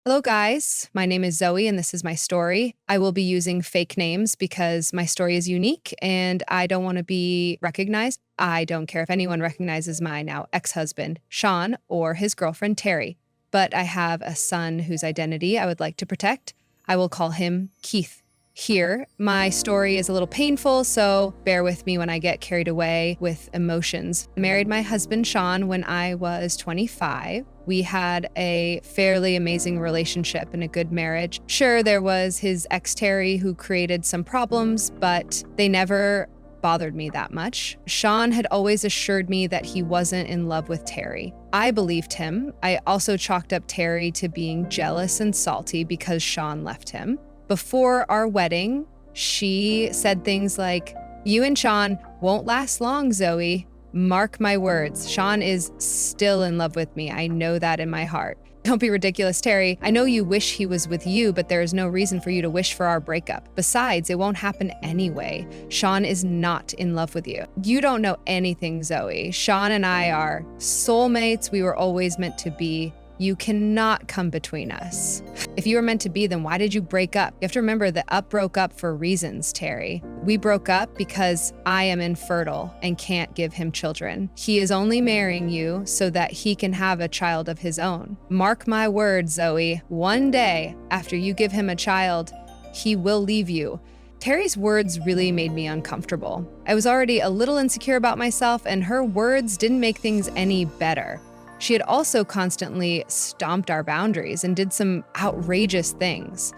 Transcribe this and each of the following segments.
Hello, guys. My name is Zoe, and this is my story. I will be using fake names because my story is unique and I don't want to be recognized. I don't care if anyone recognizes my now ex husband, Sean, or his girlfriend, Terry. But I have a son whose identity I would like to protect. I will call him Keith. Here, my story is a little painful, so bear with me when I get carried away with emotions. I married my husband, Sean, when I was 25. We had a fairly amazing relationship and a good marriage. Sure, there was his ex Terry who created some problems, but they never bothered me that much. Sean had always assured me that he wasn't in love with Terry. I believed him. I also chalked up Terry to being jealous and salty because Sean left him. Before our wedding, she said things like, "You and Sean won't last long, Zoe. Mark my words. Sean is still in love with me. I know that in my heart. Don't be ridiculous, Terry. I know you wish he was with you, but there is no reason for you to wish for our breakup. Besides, it won't happen anyway. Sean is not in love with you. You don't know anything, Zoe. Sean and I are soulmates. We were always meant to be. You cannot come between us. If you were meant to be, then why did you break up? You have to remember that up broke up for reasons, Terry. We broke up because I am infertile and can't give him children. He is only marrying you so that he can have a child of his own. Mark my words, Zoe. One day, after you give him a child, he will leave you." Terry's words really made me uncomfortable. I was already a little insecure about myself, and her words didn't make things any better. She had also constantly stomped our boundaries and did some outrageous things.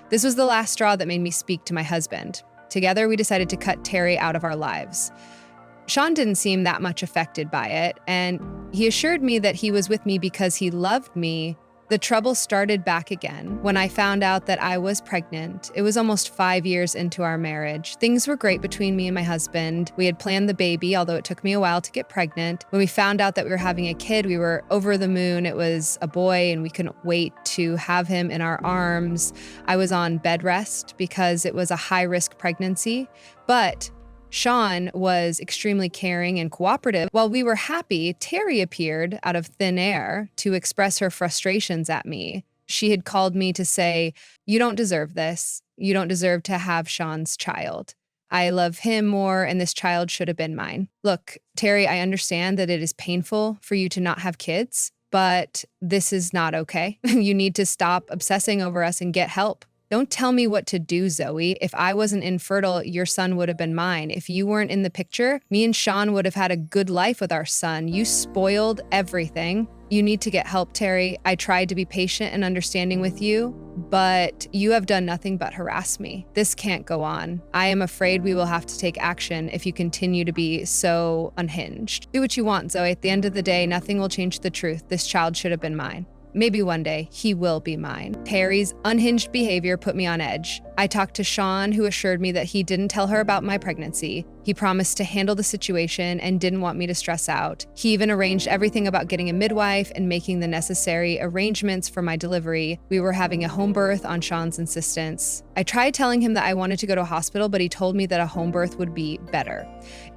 This was the last straw that made me speak to my husband. Together, we decided to cut Terry out of our lives. Sean didn't seem that much affected by it, and he assured me that he was with me because he loved me. The trouble started back again when I found out that I was pregnant. It was almost 5 years into our marriage. Things were great between me and my husband. We had planned the baby, although it took me a while to get pregnant. When we found out that we were having a kid, we were over the moon. It was a boy, and we couldn't wait to have him in our arms. I was on bed rest because it was a high-risk pregnancy, but Sean was extremely caring and cooperative. While we were happy, Terry appeared out of thin air to express her frustrations at me. She had called me to say, "You don't deserve this. You don't deserve to have Sean's child. I love him more, and this child should have been mine." Look, Terry, I understand that it is painful for you to not have kids, but this is not okay. You need to stop obsessing over us and get help. Don't tell me what to do, Zoe. If I wasn't infertile, your son would have been mine. If you weren't in the picture, me and Sean would have had a good life with our son. You spoiled everything. You need to get help, Terry. I tried to be patient and understanding with you, but you have done nothing but harass me. This can't go on. I am afraid we will have to take action if you continue to be so unhinged. Do what you want, Zoe. At the end of the day, nothing will change the truth. This child should have been mine. Maybe one day he will be mine. Terry's unhinged behavior put me on edge. I talked to Sean, who assured me that he didn't tell her about my pregnancy. He promised to handle the situation and didn't want me to stress out. He even arranged everything about getting a midwife and making the necessary arrangements for my delivery. We were having a home birth on Sean's insistence. I tried telling him that I wanted to go to a hospital, but he told me that a home birth would be better.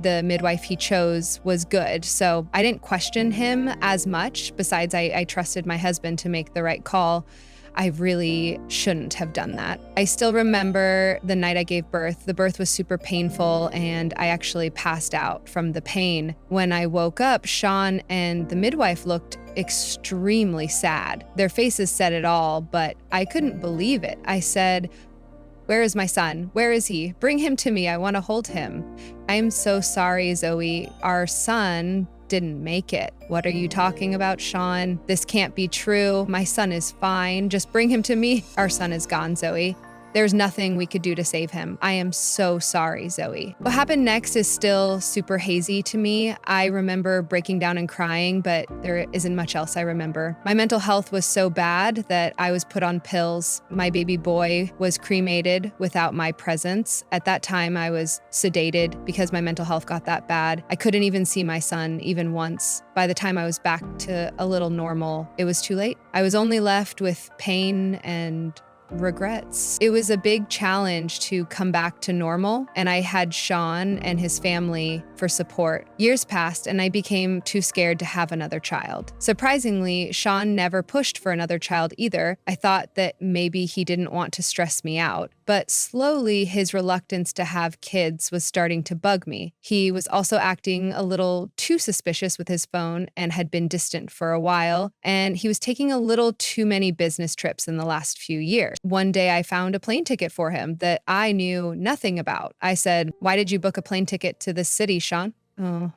The midwife he chose was good, so I didn't question him as much. Besides, I trusted my husband to make the right call. I really shouldn't have done that. I still remember the night I gave birth. The birth was super painful, and I actually passed out from the pain. When I woke up, Sean and the midwife looked extremely sad. Their faces said it all, but I couldn't believe it. I said, "Where is my son? Where is he? Bring him to me. I want to hold him." "I'm so sorry, Zoe. Our son didn't make it." "What are you talking about, Sean? This can't be true. My son is fine. Just bring him to me." "Our son is gone, Zoe. There's nothing we could do to save him. I am so sorry, Zoe." What happened next is still super hazy to me. I remember breaking down and crying, but there isn't much else I remember. My mental health was so bad that I was put on pills. My baby boy was cremated without my presence. At that time, I was sedated because my mental health got that bad. I couldn't even see my son even once. By the time I was back to a little normal, it was too late. I was only left with pain and regrets. It was a big challenge to come back to normal, and I had Sean and his family for support. Years passed and I became too scared to have another child. Surprisingly, Sean never pushed for another child either. I thought that maybe he didn't want to stress me out. But slowly, his reluctance to have kids was starting to bug me. He was also acting a little too suspicious with his phone and had been distant for a while, and he was taking a little too many business trips in the last few years. One day, I found a plane ticket for him that I knew nothing about. I said, "Why did you book a plane ticket to this city, Sean?" "Oh,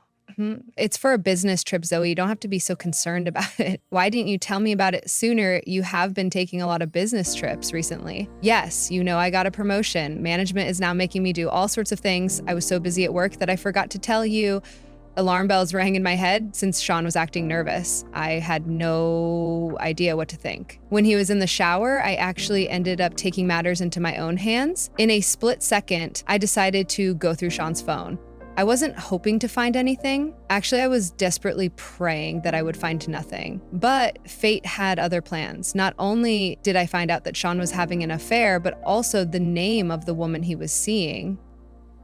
it's for a business trip, Zoe. You don't have to be so concerned about it." "Why didn't you tell me about it sooner? You have been taking a lot of business trips recently." "Yes, I got a promotion. Management is now making me do all sorts of things. I was so busy at work that I forgot to tell you." Alarm bells rang in my head since Sean was acting nervous. I had no idea what to think. When he was in the shower, I actually ended up taking matters into my own hands. In a split second, I decided to go through Sean's phone. I wasn't hoping to find anything. Actually, I was desperately praying that I would find nothing. But fate had other plans. Not only did I find out that Sean was having an affair, but also the name of the woman he was seeing.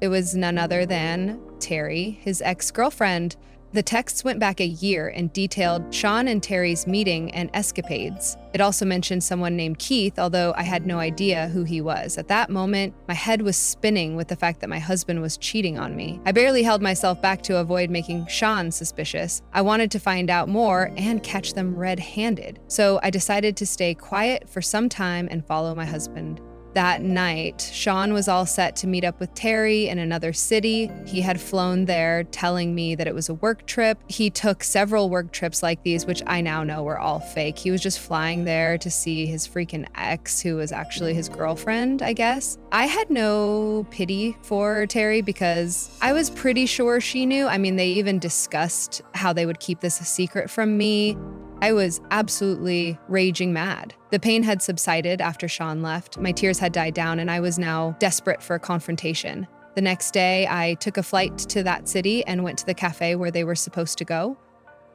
It was none other than Terry, his ex-girlfriend. The texts went back a year and detailed Sean and Terry's meeting and escapades. It also mentioned someone named Keith, although I had no idea who he was. At that moment, my head was spinning with the fact that my husband was cheating on me. I barely held myself back to avoid making Sean suspicious. I wanted to find out more and catch them red-handed. So I decided to stay quiet for some time and follow my husband. That night, Sean was all set to meet up with Terry in another city. He had flown there, telling me that it was a work trip. He took several work trips like these, which I now know were all fake. He was just flying there to see his freaking ex, who was actually his girlfriend, I guess. I had no pity for Terry because I was pretty sure she knew. I mean, they even discussed how they would keep this a secret from me. I was absolutely raging mad. The pain had subsided after Sean left. My tears had died down, and I was now desperate for a confrontation. The next day, I took a flight to that city and went to the cafe where they were supposed to go.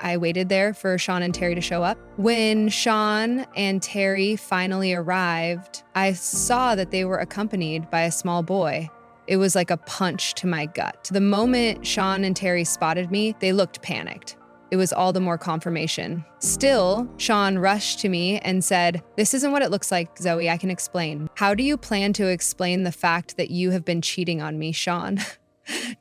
I waited there for Sean and Terry to show up. When Sean and Terry finally arrived, I saw that they were accompanied by a small boy. It was like a punch to my gut. The moment Sean and Terry spotted me, they looked panicked. It was all the more confirmation. Still, Sean rushed to me and said, "This isn't what it looks like, Zoe. I can explain." "How do you plan to explain the fact that you have been cheating on me, Sean?"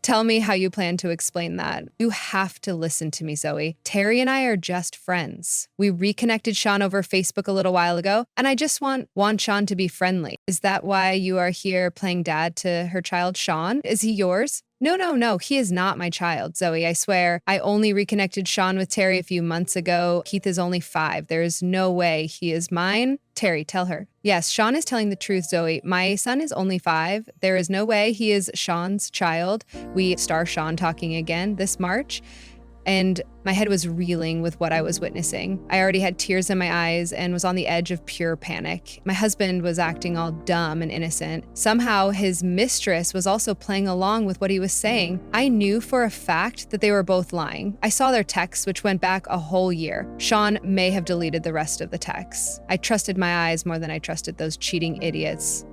"Tell me how you plan to explain that." "You have to listen to me, Zoe. Terry and I are just friends. We reconnected Sean over Facebook a little while ago, and I just want Sean to be friendly." "Is that why you are here playing dad to her child, Sean? Is he yours?" No, he is not my child, Zoe, I swear. I only reconnected Sean with Terry a few months ago. Keith is only 5. There is no way he is mine. Terry, tell her. Yes, Sean is telling the truth, Zoe. My son is only 5. There is no way he is Sean's child. We star Sean talking again this March. And my head was reeling with what I was witnessing. I already had tears in my eyes and was on the edge of pure panic. My husband was acting all dumb and innocent. Somehow his mistress was also playing along with what he was saying. I knew for a fact that they were both lying. I saw their texts, which went back a whole year. Sean may have deleted the rest of the texts. I trusted my eyes more than I trusted those cheating idiots.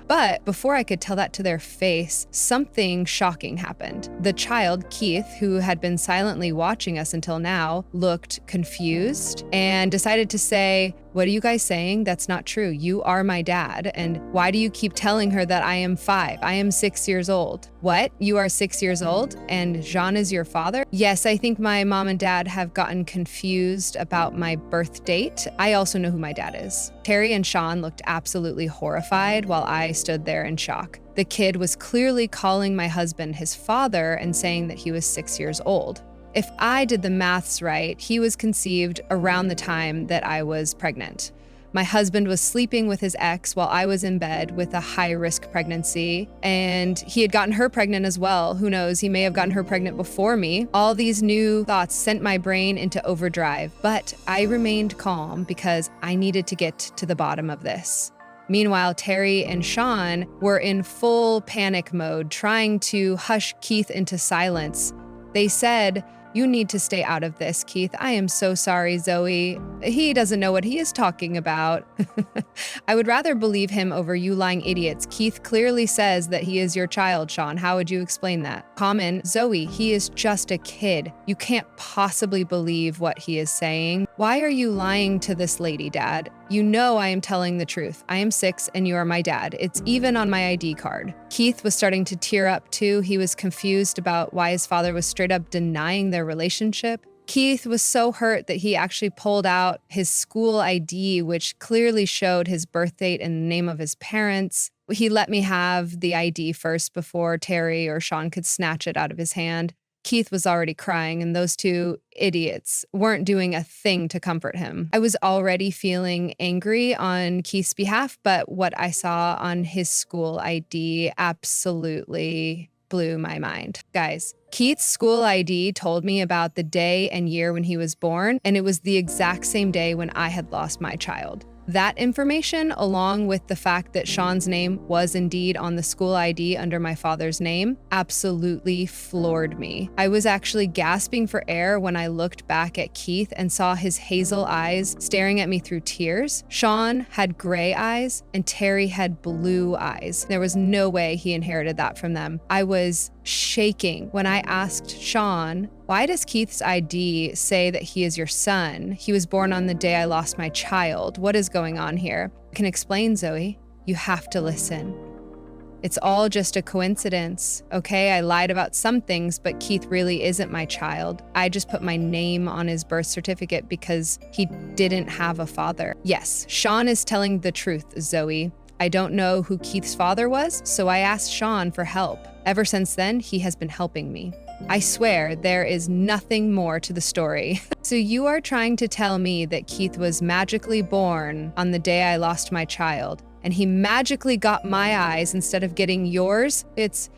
But before I could tell that to their face, something shocking happened. The child, Keith, who had been silently watching us until now, looked confused and decided to say, "What are you guys saying? That's not true. You are my dad. And why do you keep telling her that I am 5? I am 6 years old." "What? You are 6 years old? And Jean is your father?" "Yes, I think my mom and dad have gotten confused about my birth date. I also know who my dad is." Terry and Sean looked absolutely horrified while I stood there in shock. The kid was clearly calling my husband his father and saying that he was 6 years old. If I did the maths right, he was conceived around the time that I was pregnant. My husband was sleeping with his ex while I was in bed with a high-risk pregnancy, and he had gotten her pregnant as well. Who knows, he may have gotten her pregnant before me. All these new thoughts sent my brain into overdrive, but I remained calm because I needed to get to the bottom of this. Meanwhile, Terry and Sean were in full panic mode, trying to hush Keith into silence. They said, You need to stay out of this, Keith. I am so sorry, Zoe. He doesn't know what he is talking about. I would rather believe him over you lying idiots. Keith clearly says that he is your child, Sean. How would you explain that? Common, Zoe, he is just a kid. You can't possibly believe what he is saying. Why are you lying to this lady, Dad? You know I am telling the truth. I am 6 and you are my dad. It's even on my ID card. Keith was starting to tear up too. He was confused about why his father was straight up denying their relationship. Keith was so hurt that he actually pulled out his school ID, which clearly showed his birth date and the name of his parents. He let me have the ID first before Terry or Sean could snatch it out of his hand. Keith was already crying, and those two idiots weren't doing a thing to comfort him. I was already feeling angry on Keith's behalf, but what I saw on his school ID absolutely blew my mind. Guys, Keith's school ID told me about the day and year when he was born, and it was the exact same day when I had lost my child. That information, along with the fact that Sean's name was indeed on the school ID under my father's name, absolutely floored me. I was actually gasping for air when I looked back at Keith and saw his hazel eyes staring at me through tears. Sean had gray eyes and Terry had blue eyes. There was no way he inherited that from them. I was shaking when I asked Sean, why does Keith's ID say that he is your son? He was born on the day I lost my child. What is going on here? I can explain, Zoe. You have to listen. It's all just a coincidence, okay? I lied about some things, but Keith really isn't my child. I just put my name on his birth certificate because he didn't have a father. Yes, Sean is telling the truth, Zoe. I don't know who Keith's father was, so I asked Sean for help. Ever since then, he has been helping me. I swear there is nothing more to the story. So you are trying to tell me that Keith was magically born on the day I lost my child, and he magically got my eyes instead of getting yours? It's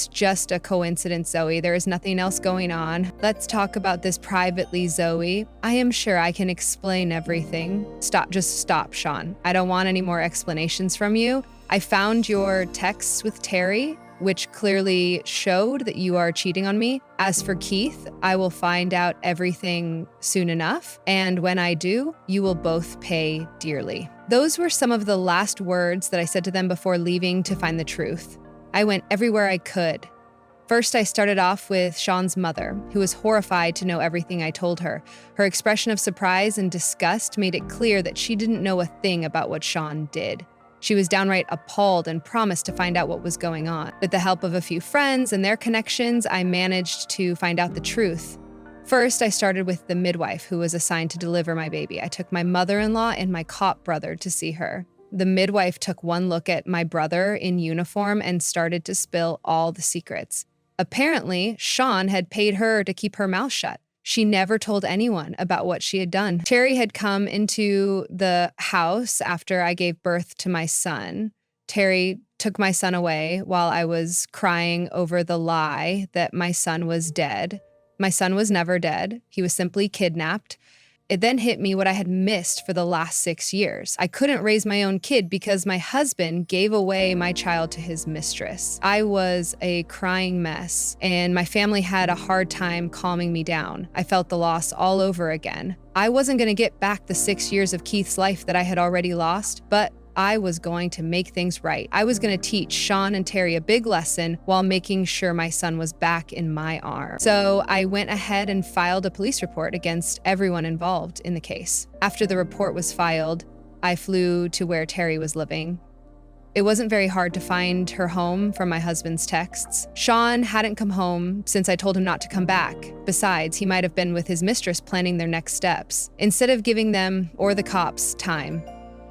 just a coincidence, Zoe. There is nothing else going on. Let's talk about this privately, Zoe. I am sure I can explain everything. Just stop, Sean. I don't want any more explanations from you. I found your texts with Terry, which clearly showed that you are cheating on me. As for Keith, I will find out everything soon enough. And when I do, you will both pay dearly. Those were some of the last words that I said to them before leaving to find the truth. I went everywhere I could. First, I started off with Sean's mother, who was horrified to know everything I told her. Her expression of surprise and disgust made it clear that she didn't know a thing about what Sean did. She was downright appalled and promised to find out what was going on. With the help of a few friends and their connections, I managed to find out the truth. First, I started with the midwife who was assigned to deliver my baby. I took my mother-in-law and my cop brother to see her. The midwife took one look at my brother in uniform and started to spill all the secrets. Apparently, Sean had paid her to keep her mouth shut. She never told anyone about what she had done. Terry had come into the house after I gave birth to my son. Terry took my son away while I was crying over the lie that my son was dead. My son was never dead. He was simply kidnapped. It then hit me what I had missed for the last 6 years. I couldn't raise my own kid because my husband gave away my child to his mistress. I was a crying mess, and my family had a hard time calming me down. I felt the loss all over again. I wasn't going to get back the 6 years of Keith's life that I had already lost, but I was going to make things right. I was going to teach Sean and Terry a big lesson while making sure my son was back in my arms. So I went ahead and filed a police report against everyone involved in the case. After the report was filed, I flew to where Terry was living. It wasn't very hard to find her home from my husband's texts. Sean hadn't come home since I told him not to come back. Besides, he might have been with his mistress planning their next steps. Instead of giving them or the cops time,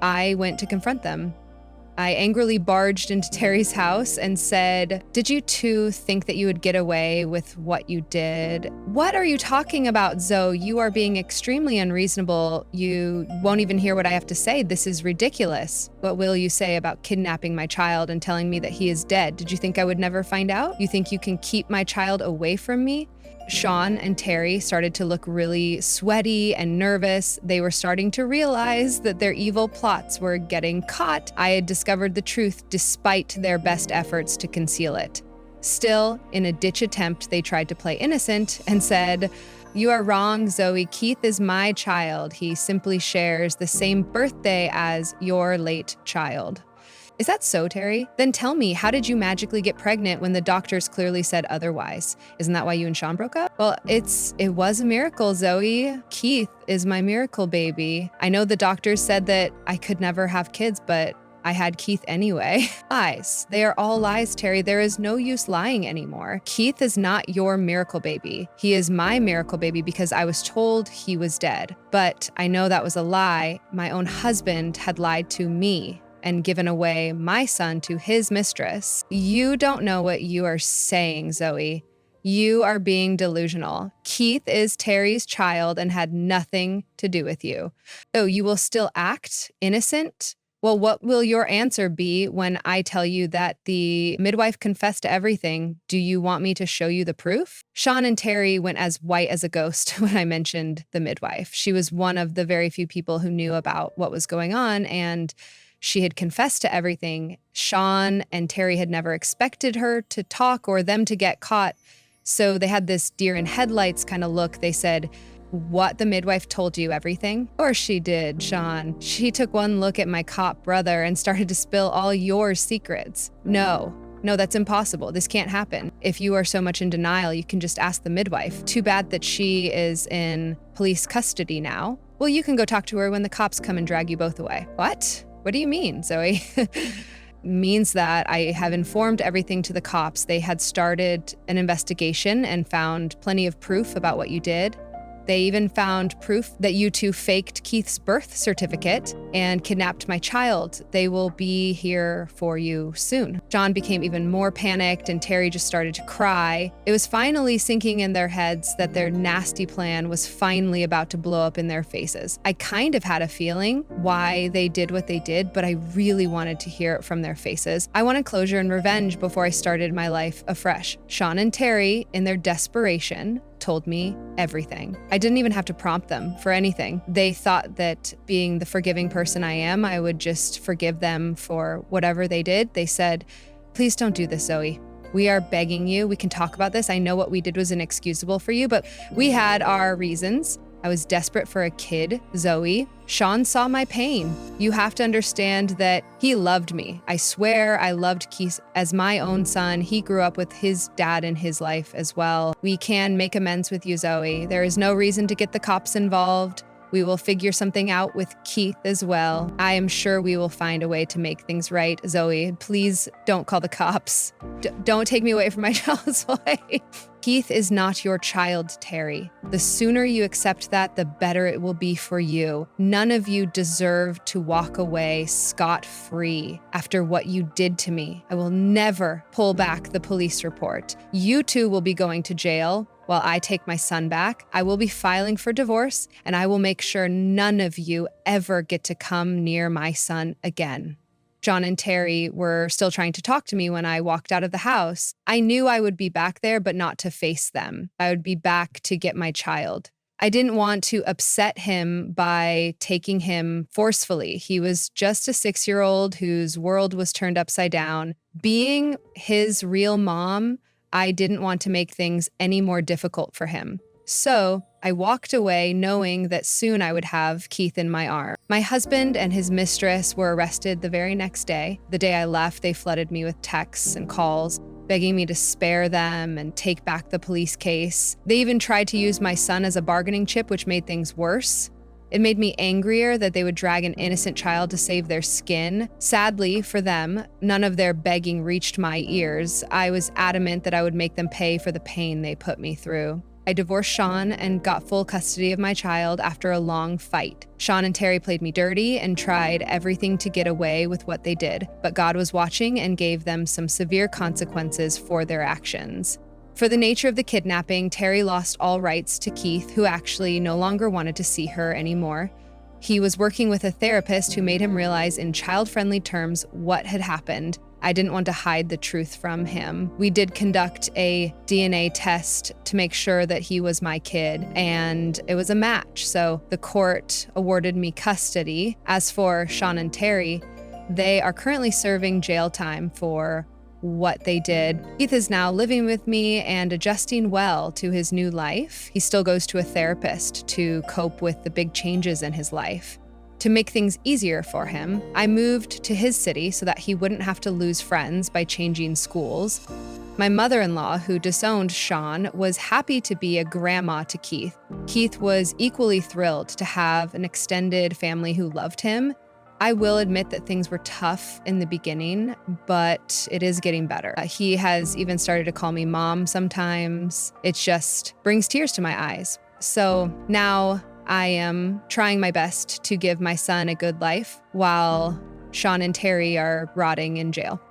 I went to confront them. I angrily barged into Terry's house and said, "Did you two think that you would get away with what you did?" "What are you talking about, Zoe? You are being extremely unreasonable. You won't even hear what I have to say. This is ridiculous. What will you say about kidnapping my child and telling me that he is dead? Did you think I would never find out? You think you can keep my child away from me?" Sean and Terry started to look really sweaty and nervous. They were starting to realize that their evil plots were getting caught. I had discovered the truth despite their best efforts to conceal it. Still, in a ditch attempt, they tried to play innocent and said, You are wrong, Zoe. Keith is my child. He simply shares the same birthday as your late child. Is that so, Terry? Then tell me, how did you magically get pregnant when the doctors clearly said otherwise? Isn't that why you and Sean broke up? Well, it was a miracle, Zoe. Keith is my miracle baby. I know the doctors said that I could never have kids, but I had Keith anyway. Lies. They are all lies, Terry. There is no use lying anymore. Keith is not your miracle baby. He is my miracle baby because I was told he was dead. But I know that was a lie. My own husband had lied to me and given away my son to his mistress. You don't know what you are saying, Zoe. You are being delusional. Keith is Terry's child and had nothing to do with you. So you will still act innocent? Well, what will your answer be when I tell you that the midwife confessed to everything? Do you want me to show you the proof? Sean and Terry went as white as a ghost when I mentioned the midwife. She was one of the very few people who knew about what was going on, and she had confessed to everything. Sean and Terry had never expected her to talk or them to get caught. So they had this deer in headlights kind of look. They said, "What, the midwife told you everything?" Of course she did, Sean. She took one look at my cop brother and started to spill all your secrets. No, that's impossible. This can't happen. If you are so much in denial, you can just ask the midwife. Too bad that she is in police custody now. Well, you can go talk to her when the cops come and drag you both away. What? What do you mean, Zoe? Means that I have informed everything to the cops. They had started an investigation and found plenty of proof about what you did. They even found proof that you two faked Keith's birth certificate and kidnapped my child. They will be here for you soon. John became even more panicked and Terry just started to cry. It was finally sinking in their heads that their nasty plan was finally about to blow up in their faces. I kind of had a feeling why they did what they did, but I really wanted to hear it from their faces. I wanted closure and revenge before I started my life afresh. Sean and Terry, in their desperation, told me everything. I didn't even have to prompt them for anything. They thought that being the forgiving person I am, I would just forgive them for whatever they did. They said, "Please don't do this, Zoe. We are begging you. We can talk about this. I know what we did was inexcusable for you, but we had our reasons. I was desperate for a kid, Zoe. Sean saw my pain. You have to understand that he loved me. I swear I loved Keith as my own son. He grew up with his dad in his life as well. We can make amends with you, Zoe. There is no reason to get the cops involved. We will figure something out with Keith as well. I am sure we will find a way to make things right. Zoe, please don't call the cops. Don't take me away from my child's life." Keith is not your child, Terry. The sooner you accept that, the better it will be for you. None of you deserve to walk away scot-free after what you did to me. I will never pull back the police report. You two will be going to jail while I take my son back. I will be filing for divorce, and I will make sure none of you ever get to come near my son again. John and Terry were still trying to talk to me when I walked out of the house. I knew I would be back there, but not to face them. I would be back to get my child. I didn't want to upset him by taking him forcefully. He was just a 6-year-old whose world was turned upside down. Being his real mom, I didn't want to make things any more difficult for him. So I walked away knowing that soon I would have Keith in my arms. My husband and his mistress were arrested the very next day. The day I left, they flooded me with texts and calls, begging me to spare them and take back the police case. They even tried to use my son as a bargaining chip, which made things worse. It made me angrier that they would drag an innocent child to save their skin. Sadly for them, none of their begging reached my ears. I was adamant that I would make them pay for the pain they put me through. I divorced Sean and got full custody of my child after a long fight. Sean and Terry played me dirty and tried everything to get away with what they did, but God was watching and gave them some severe consequences for their actions. For the nature of the kidnapping, Terry lost all rights to Keith, who actually no longer wanted to see her anymore. He was working with a therapist who made him realize in child-friendly terms what had happened. I didn't want to hide the truth from him. We did conduct a DNA test to make sure that he was my kid, and it was a match. So the court awarded me custody. As for Sean and Terry, they are currently serving jail time for what they did. Keith is now living with me and adjusting well to his new life. He still goes to a therapist to cope with the big changes in his life. To make things easier for him, I moved to his city so that he wouldn't have to lose friends by changing schools. My mother-in-law, who disowned Sean, was happy to be a grandma to Keith. Keith was equally thrilled to have an extended family who loved him. I will admit that things were tough in the beginning, but it is getting better. He has even started to call me mom sometimes. It just brings tears to my eyes. So now I am trying my best to give my son a good life while Sean and Terry are rotting in jail.